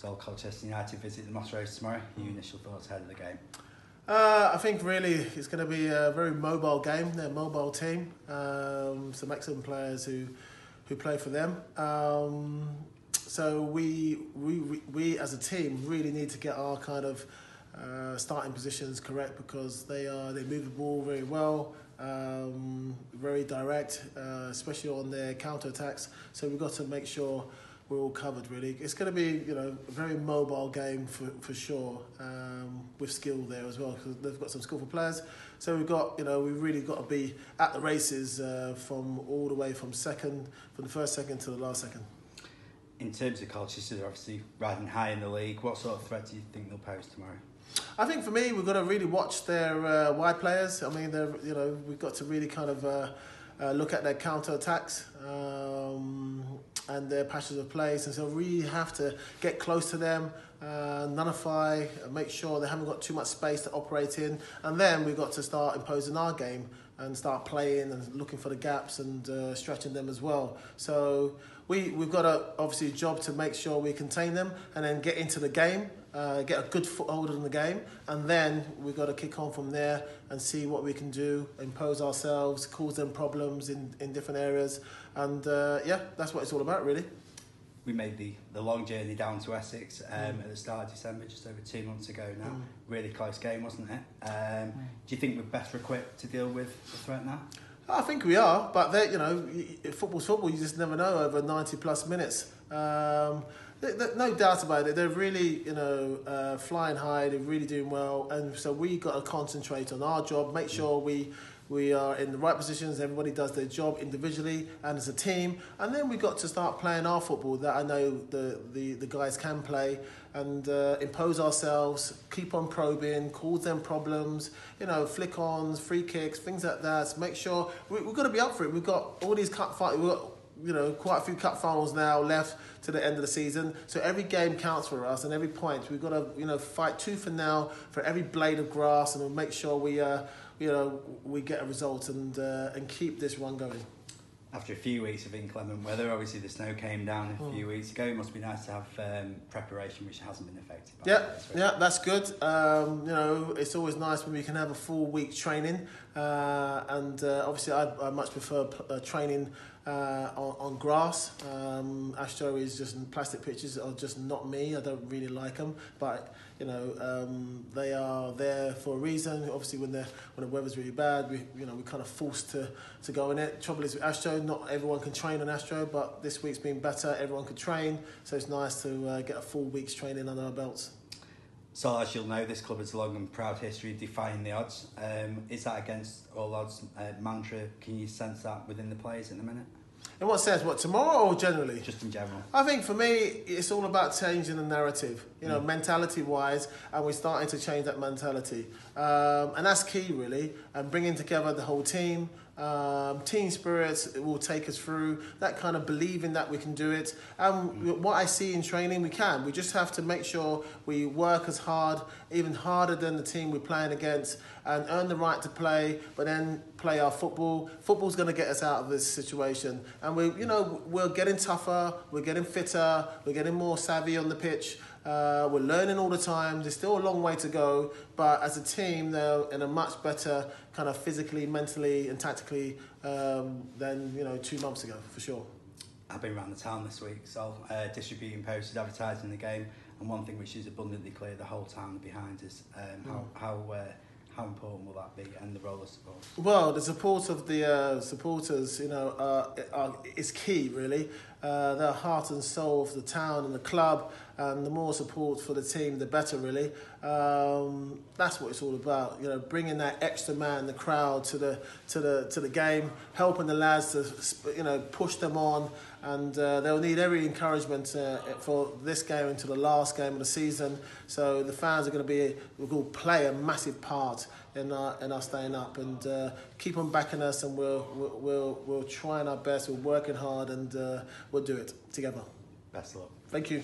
So Colchester United visit the Moss Rose tomorrow. Your initial thoughts ahead of the game? I think really it's going to be a very mobile game. They're a mobile team. Some excellent players who play for them. So we as a team really need to get our kind of starting positions correct, because they move the ball very well, very direct, especially on their counter attacks. So we've got to make sure we're all covered. Really, it's going to be a very mobile game for sure, with skill there as well, because they've got some skillful players. So we've got we've really got to be at the races from all the way from the first second to the last second. In terms of Colchester, they're obviously riding high in the league. What sort of threat do you think they'll pose tomorrow? I think for me, we've got to really watch their wide players. I mean, we've got to really kind of look at their counter attacks and their patterns of plays, and so we have to get close to them, nullify, make sure they haven't got too much space to operate in, and then we've got to start imposing our game and start playing and looking for the gaps and stretching them as well. So we've got obviously a job to make sure we contain them and then get into the game, get a good foothold in the game, and then we've got to kick on from there and see what we can do, impose ourselves, cause them problems in different areas, and that's what it's all about really. We made the long journey down to Essex at the start of December, just over 2 months ago now. Really close game, wasn't it? Do you think we're better equipped to deal with the threat now? I think we are, but football's football. You just never know over 90 plus minutes. No doubt about it. They're really, flying high. They're really doing well, and so we got to concentrate on our job. Make sure we are in the right positions. Everybody does their job individually and as a team, and then we got to start playing our football that I know the guys can play, and impose ourselves, keep on probing, cause them problems, flick ons, free kicks, things like that. So make sure we've got to be up for it. We've got all these cup fights. We've got quite a few cup finals now left to the end of the season. So every game counts for us, and every point we've got to fight tooth and nail for every blade of grass, and we'll make sure we get a result and keep this run going. After a few weeks of inclement weather, obviously the snow came down a few weeks ago. It must be nice to have preparation which hasn't been affected by Yeah, that's good. It's always nice when we can have a full week training, and obviously I much prefer training on grass. Astro is just plastic pitches are just not me. I don't really like them, but they are there for a reason. Obviously, when the weather's really bad, we're kind of forced to go in it. Trouble is with Astro, not everyone can train on Astro, but this week's been better. Everyone can train, so it's nice to get a full week's training under our belts. So as you'll know, this club has a long and proud history of defying the odds. Is that against all odds mantra? Can you sense that within the players at the minute? In what sense? What, tomorrow or generally? Just in general. I think for me, it's all about changing the narrative, mentality-wise, and we're starting to change that mentality. And that's key, really, and bringing together the whole team. Team spirits will take us through, that kind of believing that we can do it. And what I see in training, we can. We just have to make sure we work as hard, even harder than the team we're playing against, and earn the right to play, but then play our football. Football's going to get us out of this situation. And we're getting tougher, we're getting fitter, we're getting more savvy on the pitch. We're learning all the time. There's still a long way to go, but as a team, they're in a much better kind of physically, mentally, and tactically than 2 months ago, for sure. I've been around the town this week, so distributing posters, advertising the game, and one thing which is abundantly clear: the whole town are behind us. How important will that be, and the role of support? Well, the support of the supporters, is key, really. They're heart and soul of the town and the club, and the more support for the team, the better, really. That's what it's all about. Bringing that extra man, the crowd, to the game, helping the lads to push them on, and they'll need every encouragement for this game into the last game of the season. So the fans are going to play a massive part in our staying up, and keep on backing us, and we're trying our best. We're working hard, and we'll do it together. Best of luck. Thank you.